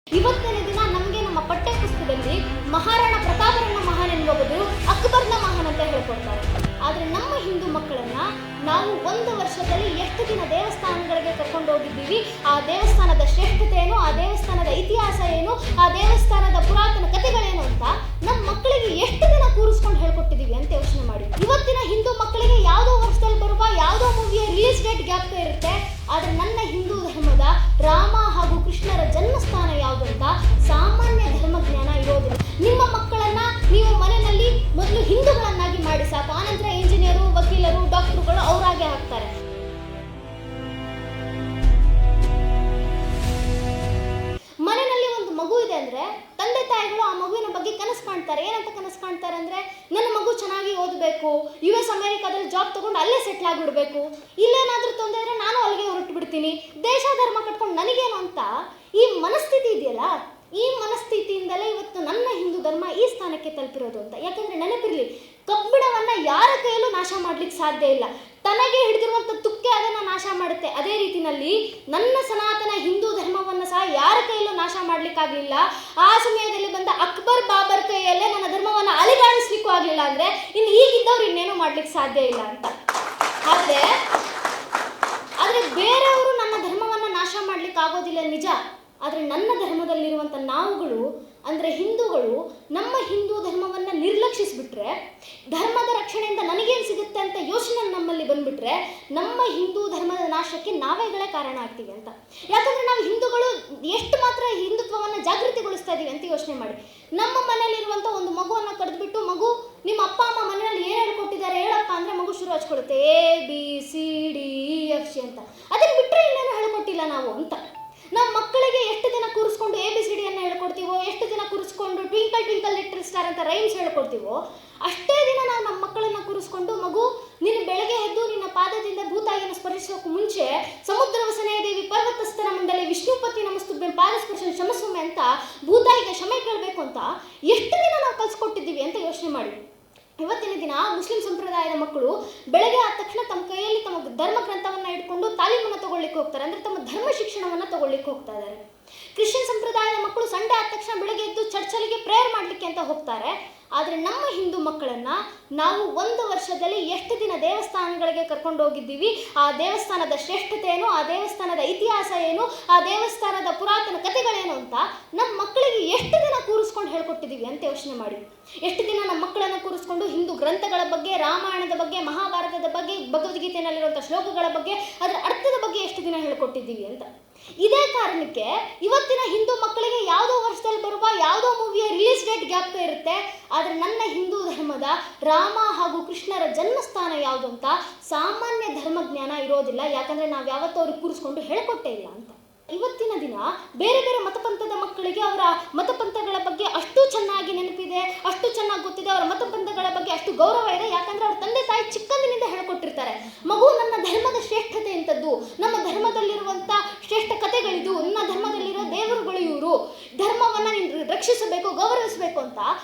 ಇವತ್ತಿನ ದಿನ ನಮಗೆ ನಮ್ಮ ಪಠ್ಯ ಪುಸ್ತಕದಲ್ಲಿ ಮಹಾರಾಣಾ ಪ್ರತಾಪರನ್ನ ಮಹಾನ್ ಎನ್ನುವ ಬದಲು ಅಕ್ಬರ್ನ ಮಹಾನ್ ಅಂತ ಹೇಳ್ಕೊಡ್ತಾರೆ. ಆದರೆ ನಮ್ಮ ಹಿಂದೂ ಮಕ್ಕಳನ್ನ ನಾವು ಒಂದು ವರ್ಷದಲ್ಲಿ ಎಷ್ಟು ದಿನ ದೇವಸ್ಥಾನಗಳಿಗೆ ಕರ್ಕೊಂಡು ಹೋಗಿದ್ದೀವಿ, ಆ ದೇವಸ್ಥಾನದ ಶ್ರೇಷ್ಠತೆ ಏನು, ಆ ದೇವಸ್ಥಾನದ ಇತಿಹಾಸ ಏನು, ಆ ದೇವಸ್ಥಾನದ ಪುರಾತನ ಕಥೆಗಳೇನು ಅಂತ ನಮ್ಮ ಮಕ್ಕಳಿಗೆ ಎಷ್ಟು ದಿನ ಕೂರಿಸ್ಕೊಂಡು ಹೇಳ್ಕೊಟ್ಟಿದ್ದೀವಿ ಅಂತ ಯೋಚನೆ ಮಾಡಿ. ಇವತ್ತಿನ ಹಿಂದೂ ಮಕ್ಕಳಿಗೆ ಯಾವುದೋ ವರ್ಷದಲ್ಲಿ ಬರುವ ಯಾವುದೋ ಮೂವಿಯ ರಿಲೀಸ್ ಡೇಟ್ ಜ್ಞಾಪಕ ಇರುತ್ತೆ, ಆದರೆ ನನ್ನ ಹಿಂದೂ ಧರ್ಮದ ರಾಮ ಹಾಗೂ ಕೃಷ್ಣರ ಜನ್ಮಸ್ಥಾನ ಯಾವುದು ಅಂತ ಸಾಮಾನ್ಯ ಧರ್ಮ ಜ್ಞಾನ ಇರೋದಿಲ್ಲ. ನಿಮ್ಮ ಮಕ್ಕಳನ್ನ ನೀವು ಮನೆಯಲ್ಲಿ ಮೊದಲು ಹಿಂದೂಗಳನ್ನಾಗಿ ಮಾಡಿ ಸಾಕು, ಆನಂತರ ಇಂಜಿನಿಯರು, ವಕೀಲರು, ಡಾಕ್ಟರ್ಗಳು ಅವರಾಗೆ ಆಗ್ತಾರೆ. ಮನೆಯಲ್ಲಿ ಒಂದು ಮಗು ಇದೆ ಅಂದ್ರೆ ತಂದೆ ತಾಯಿಗಳು ಆ ಮಗುವಿನ ಬಗ್ಗೆ ಕನಸು ಕಾಣ್ತಾರೆ. ಏನಂತ ಕನಸು ಕಾಣ್ತಾರೆ ಅಂದ್ರೆ, ನನ್ನ ಮಗು ಚೆನ್ನಾಗಿ ಓದಬೇಕು, US ಅಮೆರಿಕಾದಲ್ಲಿ ಜಾಬ್ ತಗೊಂಡು ಅಲ್ಲೇ ಸೆಟ್ಲ್ ಆಗಿಬಿಡ್ಬೇಕು, ಇಲ್ಲೇನಾದ್ರೂ ತೊಂದರೆ ಇದ್ರೆ ನಾನು ಅಲ್ಲಿಗೆ ಹೊರಟು ಬಿಡ್ತೀನಿ, ದೇಶ ಧರ್ಮ ಕಟ್ಕೊಂಡು ನನಗೇನು ಅಂತ ಈ ಮನಸ್ಥಿತಿ ಇದೆಯಲ್ಲ, ಈ ಮನಸ್ಥಿತಿಯಿಂದಲೇ ಇವತ್ತು ನನ್ನ ಹಿಂದೂ ಧರ್ಮ ಈ ಸ್ಥಾನಕ್ಕೆ ತಲುಪಿರೋದು ಅಂತ. ಯಾಕಂದ್ರೆ ನೆನಪಿರಲಿ, ಕಬ್ಬಿಣವನ್ನ ಯಾರ ಕೈಯಲ್ಲೂ ನಾಶ ಮಾಡ್ಲಿಕ್ಕೆ ಸಾಧ್ಯ ಇಲ್ಲ, ತನಗೆ ಹಿಡಿದಿರುವಂಥ ತುಕ್ಕೆ ಅದನ್ನು ನಾಶ ಮಾಡುತ್ತೆ. ಅದೇ ರೀತಿಯಲ್ಲಿ ನನ್ನ ಸನಾತನ ಹಿಂದೂ ಧರ್ಮವನ್ನು ಸಹ ಯಾರ ಕೈಯಲ್ಲೂ ನಾಶ ಮಾಡ್ಲಿಕ್ಕಾಗಲಿಲ್ಲ. ಆ ಸಮಯದಲ್ಲಿ ಬಂದ ಅಕ್ಬರ್ ಬಾಬರ್ ಕೈಯಲ್ಲೇ ನನ್ನ ಧರ್ಮವನ್ನು ಅಲಿಗಾಡಿಸ್ಲಿಕ್ಕೂ ಆಗಲಿಲ್ಲ ಅಂದ್ರೆ ಇನ್ನು ಈಗಿದ್ದವ್ರು ಇನ್ನೇನು ಮಾಡ್ಲಿಕ್ಕೆ ಸಾಧ್ಯ ಇಲ್ಲ ಅಂತ. ಆದರೆ ಬೇರೆಯವರು ನನ್ನ ಧರ್ಮವನ್ನು ನಾಶ ಮಾಡ್ಲಿಕ್ಕೆ ಆಗೋದಿಲ್ಲ ನಿಜ, ಆದರೆ ನನ್ನ ಧರ್ಮದಲ್ಲಿರುವಂಥ ನಾವುಗಳು ಅಂದರೆ ಹಿಂದೂಗಳು ನಮ್ಮ ಹಿಂದೂ ಧರ್ಮವನ್ನು ನಿರ್ಲಕ್ಷಿಸಿಬಿಟ್ರೆ, ಧರ್ಮದ ರಕ್ಷಣೆಯಿಂದ ನನಗೇನು ಸಿಗುತ್ತೆ ಅಂತ ಯೋಚನೆ ನಮ್ಮಲ್ಲಿ ಬಂದುಬಿಟ್ರೆ ನಮ್ಮ ಹಿಂದೂ ಧರ್ಮದ ನಾಶಕ್ಕೆ ನಾವೇಗಳೇ ಕಾರಣ ಆಗ್ತೀವಿ ಅಂತ. ಯಾಕಂದರೆ ನಾವು ಹಿಂದೂಗಳು ಎಷ್ಟು ಮಾತ್ರ ಹಿಂದುತ್ವವನ್ನು ಜಾಗೃತಿಗೊಳಿಸ್ತಾ ಇದ್ದೀವಿ ಅಂತ ಯೋಚನೆ ಮಾಡಿ. ನಮ್ಮ ಮನೆಯಲ್ಲಿರುವಂಥ ಒಂದು ಮಗುವನ್ನು ಕರೆದುಬಿಟ್ಟು, ಮಗು ನಿಮ್ಮ ಅಪ್ಪ ಅಮ್ಮ ಮನೆಯಲ್ಲಿ ಏನು ಹೇಳ್ಕೊಟ್ಟಿದ್ದಾರೆ ಹೇಳಪ್ಪ ಅಂದರೆ ಮಗು ಶುರು ಹಚ್ಕೊಳುತ್ತೆ ABCDEFG ಅಂತ. ಅದನ್ನು ಬಿಟ್ಟರೆ ಇನ್ನೇನು ಹೇಳ್ಕೊಟ್ಟಿಲ್ಲ ನಾವು ಅಂತ. ನಾವು ಮಕ್ಕಳಿಗೆ ಎಷ್ಟು ದಿನ ಕೂರಿಸ್ಕೊಂಡು ABCD ಅನ್ನು ಹೇಳ್ಕೊಡ್ತೀವೋ, ಎಷ್ಟು ದಿನ ಕೂರಿಸ್ಕೊಂಡು ಟ್ವಿಂಕಲ್ ಟ್ವಿಂಕಲ್ ಲಿಟಲ್ ಸ್ಟಾರ್ ಅಂತ ರೈಮ್ಸ್ ಹೇಳ್ಕೊಡ್ತೀವೋ, ಅಷ್ಟೇ ದಿನ ನಾವು ನಮ್ಮ ಮಕ್ಕಳನ್ನ ಕೂರಿಸ್ಕೊಂಡು, ಮಗು ನೀನು ಬೆಳಗ್ಗೆ ಎದ್ದು ನಿನ್ನ ಪಾದದಿಂದ ಭೂತಾಯಿಯನ್ನು ಸ್ಪರ್ಶಿಸೋಕೆ ಮುಂಚೆ ಸಮುದ್ರ ವಸನೆಯ ದೇವಿ ಪರ್ವತಸ್ಥನ ಮಂಡಲಿ ವಿಷ್ಣುಪತಿ ನಮಸ್ತುಭ್ಯಂ ಪಾದಸ್ಪರ್ಶನ ಕ್ಷಮಸ್ವಾಮಿ ಅಂತ ಭೂತಾಯಿಗೆ ಕ್ಷಮೆ ಕೇಳಬೇಕು ಅಂತ ಎಷ್ಟು ದಿನ ನಾವು ಕಲಿಸ್ಕೊಟ್ಟಿದ್ದೀವಿ ಅಂತ ಯೋಚನೆ ಮಾಡಿ. ಇವತ್ತಿನ ದಿನ ಮುಸ್ಲಿಂ ಸಂಪ್ರದಾಯದ ಮಕ್ಕಳು ಬೆಳಗ್ಗೆ ಆದ ತಕ್ಷಣ ತಮ್ಮ ಕೈಯಲ್ಲಿ ತಮ್ಮ ಧರ್ಮ ಗ್ರಂಥವನ್ನು ಇಟ್ಕೊಂಡು ತಾಲೀಮನ್ನು ತಗೊಳ್ಳಿಕ್ಕೆ ಹೋಗ್ತಾರೆ, ಅಂದರೆ ತಮ್ಮ ಧರ್ಮ ಶಿಕ್ಷಣವನ್ನು ತಗೊಳ್ಳಿಕ್ಕೆ ಹೋಗ್ತಾ ಇದ್ದಾರೆ. ಕ್ರಿಶ್ಚಿಯನ್ ಸಂಪ್ರದಾಯದ ಮಕ್ಕಳು ಸಂಡೇ ಆದ ತಕ್ಷಣ ಬೆಳಗ್ಗೆ ಎದ್ದು ಚರ್ಚಲ್ಲಿಗೆ ಪ್ರೇಯರ್ ಮಾಡಲಿಕ್ಕೆ ಅಂತ ಹೋಗ್ತಾರೆ. ಆದರೆ ನಮ್ಮ ಹಿಂದೂ ಮಕ್ಕಳನ್ನ ನಾವು ಒಂದು ವರ್ಷದಲ್ಲಿ ಎಷ್ಟು ದಿನ ದೇವಸ್ಥಾನಗಳಿಗೆ ಕರ್ಕೊಂಡು ಹೋಗಿದ್ದೀವಿ, ಆ ದೇವಸ್ಥಾನದ ಶ್ರೇಷ್ಠತೆ ಏನು, ಆ ದೇವಸ್ಥಾನದ ಇತಿಹಾಸ ಏನು, ಆ ದೇವಸ್ಥಾನದ ಪುರಾತನ ಕಥೆಗಳೇನು ಅಂತ ನಮ್ಮ ಮಕ್ಕಳಿಗೆ ಎಷ್ಟು ದಿನ ಕೂರಿಸ್ಕೊಂಡು ಹೇಳ್ಕೊಟ್ಟಿದ್ದೀವಿ ಅಂತ ಯೋಚನೆ ಮಾಡಿ. ಎಷ್ಟು ದಿನ ನಮ್ಮ ಮಕ್ಕಳನ್ನು ಕೂರಿಸ್ಕೊಂಡು ಹಿಂದೂ ಗ್ರಂಥಗಳ ಬಗ್ಗೆ, ರಾಮಾಯಣದ ಬಗ್ಗೆ, ಮಹಾಭಾರತದ ಬಗ್ಗೆ, ಭಗವದ್ಗೀತೆಯಲ್ಲಿರುವಂಥ ಶ್ಲೋಕಗಳ ಬಗ್ಗೆ, ಅದರ ಅರ್ಥದ ಬಗ್ಗೆ ಎಷ್ಟು ದಿನ ಹೇಳ್ಕೊಟ್ಟಿದ್ದೀವಿ ಅಂತ. ಇದೇ ಕಾರಣಕ್ಕೆ ಇವತ್ತಿನ ಹಿಂದೂ ಮಕ್ಕಳಿಗೆ ಯಾವುದೋ ವರ್ಷದಲ್ಲಿ ಬರುವ ಯಾವುದೋ ಮೂವಿಯ ರಿಲೀಸ್ ಡೇಟ್ ಜ್ಞಾಪಕ ಇರುತ್ತೆ, ಆದರೆ ನನ್ನ ಹಿಂದೂ ಧರ್ಮದ ರಾಮ ಹಾಗೂ ಕೃಷ್ಣರ ಜನ್ಮಸ್ಥಾನ ಯಾವುದು ಅಂತ ಸಾಮಾನ್ಯ ಧರ್ಮ ಜ್ಞಾನ ಇರೋದಿಲ್ಲ. ಯಾಕಂದರೆ ನಾವು ಯಾವತ್ತೂ ಅವ್ರಿಗೆ ಕೂರಿಸ್ಕೊಂಡು ಹೇಳ್ಕೊಟ್ಟೇ ಇಲ್ಲ ಅಂತ. ಇವತ್ತಿನ ದಿನ ಬೇರೆ ಬೇರೆ ಮತಪಂಥದ ಮಕ್ಕಳಿಗೆ ಅವರ ಮತಪಂಥಗಳ ಬಗ್ಗೆ ಅಷ್ಟು ಚೆನ್ನಾಗಿ ನೆನಪಿದೆ, ಅಷ್ಟು ಚೆನ್ನಾಗಿ ಗೊತ್ತಿದೆ, ಅವರ ಮತಪಂಥಗಳ ಬಗ್ಗೆ ಅಷ್ಟು ಗೌರವ ಇದೆ. ಯಾಕಂದರೆ ಅವ್ರ ತಂದೆ ತಾಯಿ ಚಿಕ್ಕಂದಿನಿಂದ ಹೇಳ್ಕೊಟ್ಟಿರ್ತಾರೆ, ಮಗು ನನ್ನ ಧರ್ಮದ ಶ್ರೇಷ್ಠತೆ ಎಂಥದ್ದು, ನಮ್ಮ ಧರ್ಮದಲ್ಲಿರುವಂಥ ಶ್ರೇಷ್ಠ ಕಥೆಗಳಿದು, ನನ್ನ ಧರ್ಮದಲ್ಲಿರೋ ದೇವರುಗಳು ಇವರು, ಧರ್ಮವನ್ನು ನೀನು ರಕ್ಷಿಸಬೇಕು, ಗೌರವಿಸಬೇಕು ಅಂತ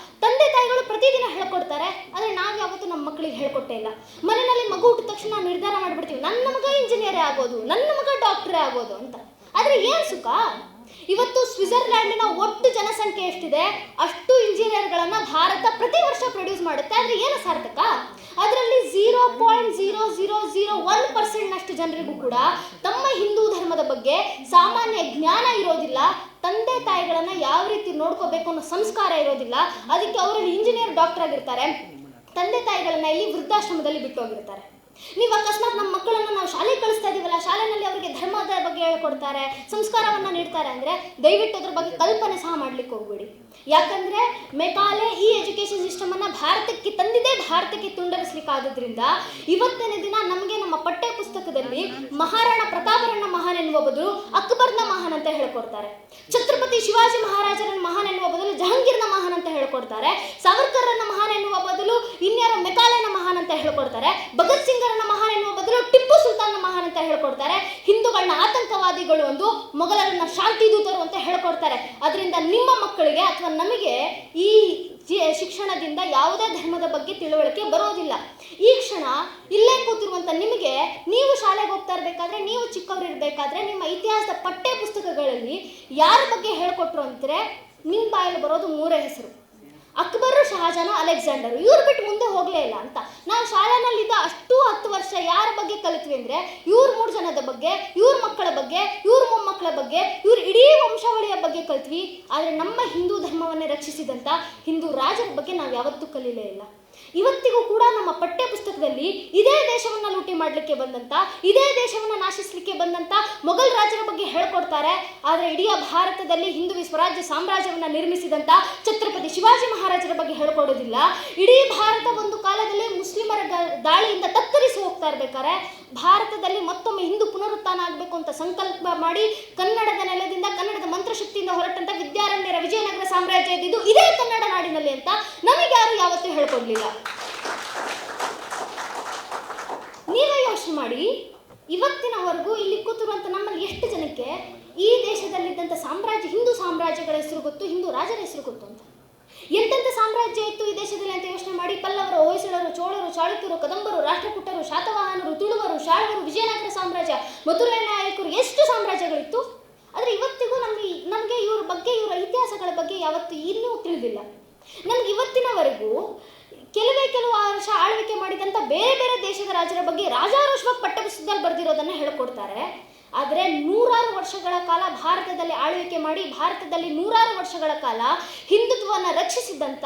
ತಂದೆ ತಾಯಿಗಳು ಪ್ರತಿದಿನ ಹೇಳ್ಕೊಡ್ತಾರೆ. ಆದರೆ ನಾವು ಯಾವತ್ತೂ ನಮ್ಮ ಮಕ್ಕಳಿಗೆ ಹೇಳ್ಕೊಟ್ಟೇ ಇಲ್ಲ. ಮನೆಯಲ್ಲಿ ಮಗು ಹುಟ್ಟಿದ ತಕ್ಷಣ ನಿರ್ಧಾರ ಮಾಡಿಬಿಡ್ತೀವಿ, ನನ್ನ ಮಗ ಇಂಜಿನಿಯರೇ ಆಗೋದು, ನನ್ನ ಮಗ ಡಾಕ್ಟರೇ ಆಗೋದು ಅಂತ. ಆದರೆ ಏನು ಸುಖ, ಇವತ್ತು ಸ್ವಿಟ್ಜರ್ಲ್ಯಾಂಡಿನ ಒಟ್ಟು ಜನಸಂಖ್ಯೆ ಎಷ್ಟಿದೆ ಅಷ್ಟು ಇಂಜಿನಿಯರ್ಗಳನ್ನು ಭಾರತ ಪ್ರತಿ ವರ್ಷ ಪ್ರೊಡ್ಯೂಸ್ ಮಾಡುತ್ತೆ. ಆದರೆ ಏನು ಸಾರ್ಥಕ? ಅದರಲ್ಲಿ 0.0001% ಜನರಿಗೂ ಕೂಡ ತಮ್ಮ ಹಿಂದೂ ಧರ್ಮದ ಬಗ್ಗೆ ಸಾಮಾನ್ಯ ಜ್ಞಾನ ಇರೋದಿಲ್ಲ, ತಂದೆ ತಾಯಿಗಳನ್ನು ಯಾವ ರೀತಿ ನೋಡ್ಕೋಬೇಕು ಅನ್ನೋ ಸಂಸ್ಕಾರ ಇರೋದಿಲ್ಲ. ಅದಕ್ಕೆ ಅವರಲ್ಲಿ ಇಂಜಿನಿಯರ್, ಡಾಕ್ಟರ್ ಆಗಿರ್ತಾರೆ, ತಂದೆ ತಾಯಿಗಳನ್ನ ಇಲ್ಲಿ ವೃದ್ಧಾಶ್ರಮದಲ್ಲಿ ಬಿಟ್ಟು ಹೋಗಿರ್ತಾರೆ. ನೀವು ಅಕಸ್ಮಾತ್ ನಮ್ಮ ಮಕ್ಕಳನ್ನು ನಾವು ಶಾಲೆಗೆ ಕಳಿಸ್ತಾ ಇದೀವಲ್ಲ, ಶಾಲೆಯಲ್ಲಿ ಅವರಿಗೆ ಧರ್ಮದ ಬಗ್ಗೆ ಹೇಳ್ಕೊಡ್ತಾರೆ, ಸಂಸ್ಕಾರವನ್ನು ನೀಡ್ತಾರೆ ಅಂದರೆ ದಯವಿಟ್ಟು ಅದ್ರ ಬಗ್ಗೆ ಕಲ್ಪನೆ ಸಹ ಮಾಡ್ಲಿಕ್ಕೆ ಹೋಗ್ಬೇಡಿ. ಯಾಕಂದರೆ ಮೆಕಾಲೆ ಈ ಎಜುಕೇಷನ್ ಸಿಸ್ಟಮನ್ನು ಭಾರತಕ್ಕೆ ತಂದಿದೆ, ಭಾರತಕ್ಕೆ ತುಂಡರಿಸಲಿಕ್ಕಾಗೋದ್ರಿಂದ ಇವತ್ತಿನ ದಿನ ನಮಗೆ ನಮ್ಮ ಪಠ್ಯ ಪುಸ್ತಕದಲ್ಲಿ ಮಹಾರಾಣಾ ಪ್ರತಾಪರನ್ನ ಮಹಾನ್ ಎನ್ನುವ ಬದಲು ಅಕ್ಬರ್ನ ಮಹಾನ್ ಅಂತ ಹೇಳ್ಕೊಡ್ತಾರೆ, ಛತ್ರಪತಿ ಶಿವಾಜಿ ಮಹಾರಾಜರನ್ನ ಮಹಾನ್ ಎನ್ನುವ ಬದಲು ಜಹಾಂಗೀರ್ನ ಮಹಾನ್ ಅಂತ ಹೇಳ್ಕೊಡ್ತಾರೆ, ಸಾವರ್ಕರ್ರನ್ನ ಮಹಾನ್ ಎನ್ನುವ ಬದಲು ಇನ್ಯಾರೋ ಮೆಕಾಲೆನ ಮಹಾನ್ ಅಂತ ಹೇಳ್ಕೊಡ್ತಾರೆ, ಭಗತ್ ಸಿಂಗರನ್ನ ಮಹಾನ್ ಎನ್ನುವ ಬದಲು ಟಿಪ್ಪು ಸುಲ್ತಾನ್ನ ಮಹಾನ್ ಅಂತ ಹೇಳ್ಕೊಡ್ತಾರೆ, ಹಿಂದೂಗಳನ್ನ ಆತಂಕವಾದಿಗಳು ಒಂದು, ಮೊಘಲರನ್ನ ಶಾಂತಿ ದೂತರು ಅಂತ ಹೇಳ್ಕೊಡ್ತಾರೆ. ಅದರಿಂದ ನಿಮ್ಮ ಮಕ್ಕಳಿಗೆ ಅಥವಾ ನಮಗೆ ಈ ಶಿಕ್ಷಣದಿಂದ ಯಾವುದೇ ಧರ್ಮದ ಬಗ್ಗೆ ತಿಳುವಳಿಕೆ ಬರೋದಿಲ್ಲ. ಈ ಕ್ಷಣ ಇಲ್ಲೇ ಕೂತಿರುವಂಥ ನಿಮಗೆ, ನೀವು ಶಾಲೆಗೆ ಹೋಗ್ತಾ ಇರಬೇಕಾದ್ರೆ, ನೀವು ಚಿಕ್ಕವರು ಇರಬೇಕಾದ್ರೆ ನಿಮ್ಮ ಇತಿಹಾಸದ ಪಠ್ಯ ಪುಸ್ತಕಗಳಲ್ಲಿ ಯಾರ ಬಗ್ಗೆ ಹೇಳ್ಕೊಟ್ರು ಅಂದರೆ ನಿಮ್ಮ ಬಾಯಲ್ಲಿ ಬರೋದು 3 ಹೆಸರು: ಅಕ್ಬರು, ಶಹಜಾನ, ಅಲೆಕ್ಸಾಂಡರು. ಇವ್ರು ಬಿಟ್ಟು ಮುಂದೆ ಹೋಗಲೇ ಇಲ್ಲ ಅಂತ. ನಾವು ಶಾಲೆನಲ್ಲಿದ್ದ ಅಷ್ಟು 10 ವರ್ಷ ಯಾರ ಬಗ್ಗೆ ಕಲಿತ್ವಿ ಅಂದರೆ ಇವ್ರ 3 ಜನದ ಬಗ್ಗೆ, ಇವ್ರ ಮಕ್ಕಳ ಬಗ್ಗೆ, ಇವ್ರ ಮೊಮ್ಮಕ್ಕಳ ಬಗ್ಗೆ, ಇವ್ರ ಇಡೀ ವಂಶಾವಳಿಯ ಬಗ್ಗೆ ಕಲಿತ್ವಿ. ಆದರೆ ನಮ್ಮ ಹಿಂದೂ ಧರ್ಮವನ್ನೇ ರಕ್ಷಿಸಿದಂಥ ಹಿಂದೂ ರಾಜರ ಬಗ್ಗೆ ನಾವು ಯಾವತ್ತೂ ಕಲೀಲೇ ಇಲ್ಲ. ಇವತ್ತಿಗೂ ಕೂಡ ನಮ್ಮ ಪಠ್ಯ ಪುಸ್ತಕದಲ್ಲಿ ಇದೇ ದೇಶವನ್ನು ಲೂಟಿ ಮಾಡಲಿಕ್ಕೆ ಬಂದಂಥ, ಇದೇ ದೇಶವನ್ನು ನಾಶಿಸಲಿಕ್ಕೆ ಬಂದಂಥ ಮೊಘಲ್ ರಾಜರ ಬಗ್ಗೆ ಹೇಳ್ಕೊಡ್ತಾರೆ. ಆದರೆ ಇಡೀ ಭಾರತದಲ್ಲಿ ಹಿಂದೂ ಸ್ವರಾಜ್ಯ ಸಾಮ್ರಾಜ್ಯವನ್ನು ನಿರ್ಮಿಸಿದಂಥ ಛತ್ರಪತಿ ಶಿವಾಜಿ ಮಹಾರಾಜರ ಬಗ್ಗೆ ಹೇಳ್ಕೊಡೋದಿಲ್ಲ. ಇಡೀ ಭಾರತ ಒಂದು ಕಾಲದಲ್ಲಿ ಮುಸ್ಲಿಮರ ದಾಳಿಯಿಂದ ತತ್ತರಿಸಿ ಹೋಗ್ತಾ ಇರ್ಬೇಕಾದ್ರೆ ಭಾರತದಲ್ಲಿ ಮತ್ತೊಮ್ಮೆ ಹಿಂದೂ ಪುನರುತ್ಥಾನ ಆಗಬೇಕು ಅಂತ ಸಂಕಲ್ಪ ಮಾಡಿ ಕನ್ನಡದ ನೆಲದಿಂದ, ಕನ್ನಡದ ಮಂತ್ರಶಕ್ತಿಯಿಂದ ಹೊರಟಂಥ ವಿದ್ಯಾರಣ್ಯರ ವಿಜಯನಗರ ಸಾಮ್ರಾಜ್ಯ ಇದ್ದಿದ್ದು ಇದೇ ಕನ್ನಡ ನಾಡಿನಲ್ಲಿ ಅಂತ ನಮಗೆ ಯಾರು ಯಾವತ್ತೂ ಹೇಳ್ಕೊಡ್ಲಿಲ್ಲ. ನೀವೇ ಯೋಚನೆ ಮಾಡಿ, ಇವತ್ತಿನವರೆಗೂ ಇಲ್ಲಿ ಕೂತಿರುವಂಥ ನಮ್ಮಲ್ಲಿ ಎಷ್ಟು ಜನಕ್ಕೆ ಈ ದೇಶದಲ್ಲಿದ್ದಂಥ ಸಾಮ್ರಾಜ್ಯ, ಹಿಂದೂ ಸಾಮ್ರಾಜ್ಯಗಳ ಹೆಸರು ಗೊತ್ತು, ಹಿಂದೂ ರಾಜರ ಹೆಸರು ಗೊತ್ತು ಅಂತ? ಎಂತೆಂಥ ಸಾಮ್ರಾಜ್ಯ ಇತ್ತು ಈ ದೇಶದಲ್ಲಿ ಅಂತ ಯೋಚನೆ ಮಾಡಿ. ಪಲ್ಲವರು, ಹೊಯ್ಸಳರು, ಚೋಳರು, ಚಾಳುಕ್ಯರು, ಕದಂಬರು, ರಾಷ್ಟ್ರಕೂಟರು, ಶಾತವಾಹನರು, ತುಳುವರು, ಶಾಳವರು, ವಿಜಯನಗರ ಸಾಮ್ರಾಜ್ಯ, ಮಧುರೈ ನಾಯಕರು, ಎಷ್ಟು ಸಾಮ್ರಾಜ್ಯಗಳಿತ್ತು. ಆದರೆ ಇವತ್ತಿಗೂ ನಮಗೆ ಇವರ ಬಗ್ಗೆ, ಇವರ ಇತಿಹಾಸಗಳ ಬಗ್ಗೆ ಯಾವತ್ತೂ ಇನ್ನೂ ತಿಳಿದಿಲ್ಲ. ನಮ್ಗೆ ಇವತ್ತಿನವರೆಗೂ ಕೆಲವು ವರ್ಷ ಆಳ್ವಿಕೆ ಮಾಡಿದಂಥ ಬೇರೆ ಬೇರೆ ದೇಶದ ರಾಜರ ಬಗ್ಗೆ ರಾಜಾರೋಷವಾಗಿ ಪಠ್ಯಪುಸ್ತಕದಲ್ಲಿ ಬರೆದಿರೋದನ್ನು ಹೇಳ್ಕೊಡ್ತಾರೆ. ಆದರೆ 100 ವರ್ಷಗಳ ಕಾಲ ಭಾರತದಲ್ಲಿ ಆಳ್ವಿಕೆ ಮಾಡಿ, ಭಾರತದಲ್ಲಿ 100 ವರ್ಷಗಳ ಕಾಲ ಹಿಂದುತ್ವವನ್ನು ರಕ್ಷಿಸಿದಂಥ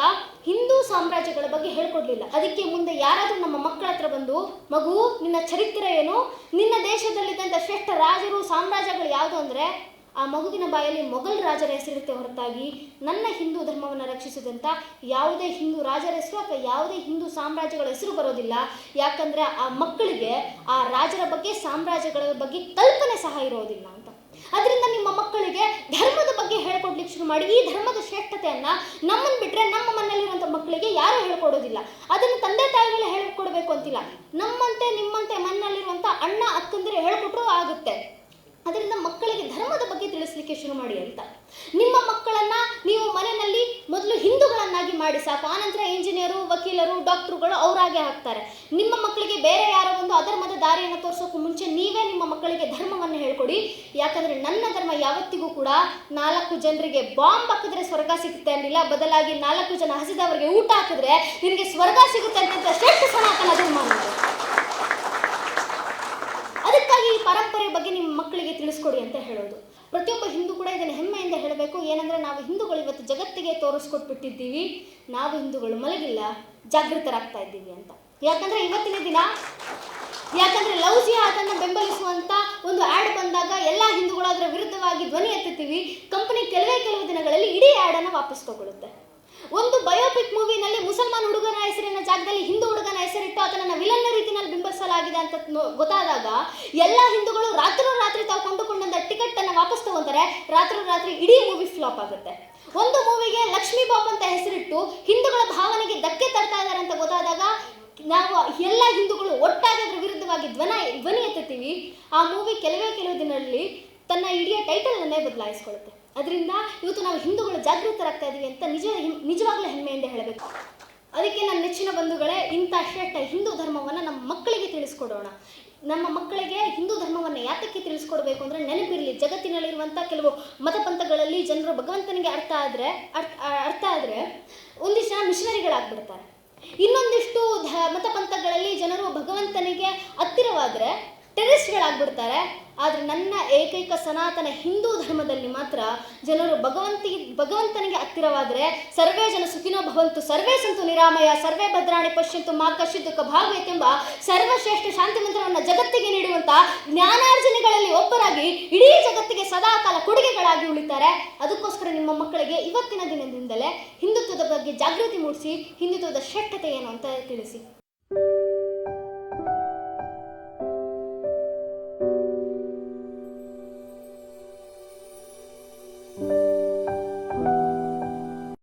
ಹಿಂದೂ ಸಾಮ್ರಾಜ್ಯಗಳ ಬಗ್ಗೆ ಹೇಳ್ಕೊಡ್ಲಿಲ್ಲ. ಅದಕ್ಕೆ ಮುಂದೆ ಯಾರಾದರೂ ನಮ್ಮ ಮಕ್ಕಳ ಹತ್ರ ಬಂದು, ಮಗು ನಿನ್ನ ಚರಿತ್ರೆ ಏನು, ನಿನ್ನ ದೇಶದಲ್ಲಿದ್ದಂಥ ಶ್ರೇಷ್ಠ ರಾಜರು, ಸಾಮ್ರಾಜ್ಯಗಳು ಯಾವುದು ಅಂದರೆ ಆ ಮಗುವಿನ ಬಾಯಲ್ಲಿ ಮೊಘಲ್ ರಾಜರ ಹೆಸರಿರುತ್ತೆ ಹೊರತಾಗಿ ನನ್ನ ಹಿಂದೂ ಧರ್ಮವನ್ನು ರಕ್ಷಿಸಿದಂಥ ಯಾವುದೇ ಹಿಂದೂ ರಾಜರ ಹೆಸರು ಅಥವಾ ಯಾವುದೇ ಹಿಂದೂ ಸಾಮ್ರಾಜ್ಯಗಳ ಹೆಸರು ಬರೋದಿಲ್ಲ. ಯಾಕಂದರೆ ಆ ಮಕ್ಕಳಿಗೆ ಆ ರಾಜರ ಬಗ್ಗೆ, ಸಾಮ್ರಾಜ್ಯಗಳ ಬಗ್ಗೆ ಕಲ್ಪನೆ ಸಹ ಇರೋದಿಲ್ಲ ಅಂತ. ಅದರಿಂದ ನಿಮ್ಮ ಮಕ್ಕಳಿಗೆ ಧರ್ಮದ ಬಗ್ಗೆ ಹೇಳ್ಕೊಡ್ಲಿಕ್ಕೆ ಶುರು ಮಾಡಿ. ಈ ಧರ್ಮದ ಶ್ರೇಷ್ಠತೆಯನ್ನು ನಮ್ಮನ್ನು ಬಿಟ್ಟರೆ ನಮ್ಮ ಮನೆಯಲ್ಲಿರುವಂಥ ಮಕ್ಕಳಿಗೆ ಯಾರೂ ಹೇಳ್ಕೊಡೋದಿಲ್ಲ. ಅದನ್ನು ತಂದೆ ತಾಯಿಗಳೇ ಹೇಳ್ಕೊಡ್ಬೇಕು ಅಂತಿಲ್ಲ. ನಮ್ಮಂತೆ ನಿಮ್ಮಂತೆ ಮನೆಯಲ್ಲಿರುವಂಥ ಅಣ್ಣ ಅಕ್ಕಂದಿರು ಹೇಳ್ಕೊಟ್ರೂ ಆಗುತ್ತೆ. ಅದರಿಂದ ಮಕ್ಕಳಿಗೆ ಧರ್ಮದ ಬಗ್ಗೆ ತಿಳಿಸ್ಲಿಕ್ಕೆ ಶುರು ಮಾಡಿ ಅಂತ. ನಿಮ್ಮ ಮಕ್ಕಳನ್ನು ನೀವು ಮನೆಯಲ್ಲಿ ಮೊದಲು ಹಿಂದೂಗಳನ್ನಾಗಿ ಮಾಡಿ ಸಾಕು, ಆನಂತರ ಇಂಜಿನಿಯರು, ವಕೀಲರು, ಡಾಕ್ಟ್ರುಗಳು ಅವರಾಗೆ ಆಗ್ತಾರೆ. ನಿಮ್ಮ ಮಕ್ಕಳಿಗೆ ಬೇರೆ ಯಾರೋ ಒಂದು ಅಧರ್ಮದ ದಾರಿಯನ್ನು ತೋರಿಸೋಕ್ಕೂ ಮುಂಚೆ ನೀವೇ ನಿಮ್ಮ ಮಕ್ಕಳಿಗೆ ಧರ್ಮವನ್ನು ಹೇಳ್ಕೊಡಿ. ಯಾಕಂದರೆ ನನ್ನ ಧರ್ಮ ಯಾವತ್ತಿಗೂ ಕೂಡ 4 ಜನರಿಗೆ ಬಾಂಬ್ ಹಾಕಿದ್ರೆ ಸ್ವರ್ಗ ಸಿಗುತ್ತೆ ಅನ್ನಿಲ್ಲ, ಬದಲಾಗಿ 4 ಜನ ಹಸಿದವರಿಗೆ ಊಟ ಹಾಕಿದ್ರೆ ನಿನಗೆ ಸ್ವರ್ಗ ಸಿಗುತ್ತೆ ಅಂತ ಶ್ರೇಷ್ಠ ಸನಾತನ ಧರ್ಮ ಅನ್ನೋದು. ಅದಕ್ಕಾಗಿ ಈ ಪರಂಪರೆ ಬಗ್ಗೆ ನಿಮ್ಮ ಮಕ್ಕಳಿಗೆ ತಿಳಿಸ್ಕೊಡಿ ಅಂತ ಹೇಳೋದು. ಪ್ರತಿಯೊಬ್ಬ ಹಿಂದೂ ಕೂಡ ಇದನ್ನು ಹೆಮ್ಮೆಯಿಂದ ಹೇಳಬೇಕು. ಏನಂದರೆ ನಾವು ಹಿಂದೂಗಳು ಇವತ್ತು ಜಗತ್ತಿಗೆ ತೋರಿಸ್ಕೊಟ್ಬಿಟ್ಟಿದ್ದೀವಿ, ನಾವು ಹಿಂದೂಗಳು ಮಲಗಿಲ್ಲ, ಜಾಗೃತರಾಗ್ತಾ ಇದ್ದೀವಿ ಅಂತ. ಯಾಕಂದರೆ ಇವತ್ತಿನ ದಿನ, ಯಾಕಂದರೆ ಲವ್ ಜಿಹಾದನ್ನು ಬೆಂಬಲಿಸುವಂಥ ಒಂದು ಆ್ಯಡ್ ಬಂದಾಗ ಎಲ್ಲ ಹಿಂದೂಗಳು ಅದರ ವಿರುದ್ಧವಾಗಿ ಧ್ವನಿ ಎತ್ತುತ್ತೀವಿ. ಕಂಪನಿ ಕೆಲವು ದಿನಗಳಲ್ಲಿ ಇಡೀ ಆ್ಯಡನ್ನು ವಾಪಸ್ ತಗೊಳ್ಳುತ್ತೆ. ಒಂದು ಬಯೋಪಿಕ್ ಮೂವಿನಲ್ಲಿ ಮುಸಲ್ಮಾನ್ ಹುಡುಗನ ಹೆಸರಿನ ಜಾಗದಲ್ಲಿ ಹಿಂದೂ ಹುಡುಗನ ಹೆಸರಿಟ್ಟು ಅದನ್ನು ವಿಲನ್ನ ರೀತಿಯಲ್ಲಿ ಬಿಂಬಿಸಲಾಗಿದೆ ಅಂತ ಗೊತ್ತಾದಾಗ ಎಲ್ಲ ಹಿಂದೂಗಳು ರಾತ್ರಿ ತಾವು ಕೊಂಡುಕೊಂಡಂಥ ಟಿಕೆಟನ್ನು ವಾಪಸ್ ತಗೊಂತಾರೆ. ರಾತ್ರಿ ಇಡೀ ಮೂವಿ ಫ್ಲಾಪ್ ಆಗುತ್ತೆ. ಒಂದು ಮೂವಿಗೆ ಲಕ್ಷ್ಮೀ ಬಾಬು ಅಂತ ಹೆಸರಿಟ್ಟು ಹಿಂದೂಗಳ ಭಾವನೆಗೆ ಧಕ್ಕೆ ತರ್ತಾ ಇದ್ದಾರೆ ಅಂತ ಗೊತ್ತಾದಾಗ ನಾವು ಎಲ್ಲ ಹಿಂದೂಗಳು ಒಟ್ಟಾಗಿ ಅದರ ವಿರುದ್ಧವಾಗಿ ಧ್ವನಿ ಎತ್ತುತ್ತೀವಿ. ಆ ಮೂವಿ ಕೆಲವೇ ದಿನಗಳಲ್ಲಿ ತನ್ನ ಇಡೀ ಟೈಟಲನ್ನೇ ಬದಲಾಯಿಸ್ಕೊಳ್ಳುತ್ತೆ. ಅದರಿಂದ ಇವತ್ತು ನಾವು ಹಿಂದೂಗಳು ಜಾಗೃತರಾಗ್ತಾ ಇದ್ದೀವಿ ಅಂತ ನಿಜವಾಗ್ಲೂ ಹೆಮ್ಮೆಯಿಂದ ಹೇಳಬೇಕು. ಅದಕ್ಕೆ ನನ್ನ ನೆಚ್ಚಿನ ಬಂಧುಗಳೇ, ಇಂಥ ಶ್ರೇಷ್ಠ ಹಿಂದೂ ಧರ್ಮವನ್ನು ನಮ್ಮ ಮಕ್ಕಳಿಗೆ ತಿಳಿಸ್ಕೊಡೋಣ. ನಮ್ಮ ಮಕ್ಕಳಿಗೆ ಹಿಂದೂ ಧರ್ಮವನ್ನು ಯಾತಕ್ಕೆ ತಿಳಿಸ್ಕೊಡ್ಬೇಕು ಅಂದರೆ ನೆನಪಿರಲಿ, ಜಗತ್ತಿನಲ್ಲಿರುವಂಥ ಕೆಲವು ಮತಪಂಥಗಳಲ್ಲಿ ಜನರು ಭಗವಂತನಿಗೆ ಅರ್ಥ ಆದರೆ ಒಂದಿಷ್ಟು ಜನ ಮಿಷನರಿಗಳಾಗ್ಬಿಡ್ತಾರೆ. ಇನ್ನೊಂದಿಷ್ಟು ಮತಪಂಥಗಳಲ್ಲಿ ಜನರು ಭಗವಂತನಿಗೆ ಹತ್ತಿರವಾದರೆ ಟೆರರಿಸ್ಟ್ಗಳಾಗ್ಬಿಡ್ತಾರೆ. ಆದರೆ ನನ್ನ ಏಕೈಕ ಸನಾತನ ಹಿಂದೂ ಧರ್ಮದಲ್ಲಿ ಮಾತ್ರ ಜನರು ಭಗವಂತನಿಗೆ ಹತ್ತಿರವಾದರೆ ಸರ್ವೇ ಜನ ಸುಖಿನೋ ಭವಂತು, ಸರ್ವೇ ಸಂತು ನಿರಾಮಯ, ಸರ್ವೇ ಭದ್ರಾಣಿ ಪಶ್ಯಂತು ಮಾ ಕಶ್ಚಿತ್ ದುಃಖ ಭಾಗವತ್ ಎಂಬ ಸರ್ವಶ್ರೇಷ್ಠ ಶಾಂತಿ ಮಂತ್ರವನ್ನು ಜಗತ್ತಿಗೆ ನೀಡುವಂಥ ಜ್ಞಾನಾರ್ಜನೆಗಳಲ್ಲಿ ಒಬ್ಬರಾಗಿ ಇಡೀ ಜಗತ್ತಿಗೆ ಸದಾಕಾಲ ಕೊಡುಗೆಗಳಾಗಿ ಉಳಿತಾರೆ. ಅದಕ್ಕೋಸ್ಕರ ನಿಮ್ಮ ಮಕ್ಕಳಿಗೆ ಇವತ್ತಿನ ದಿನದಿಂದಲೇ ಹಿಂದುತ್ವದ ಬಗ್ಗೆ ಜಾಗೃತಿ ಮೂಡಿಸಿ, ಹಿಂದುತ್ವದ ಶ್ರೇಷ್ಠತೆ ಏನು ಅಂತ ತಿಳಿಸಿ.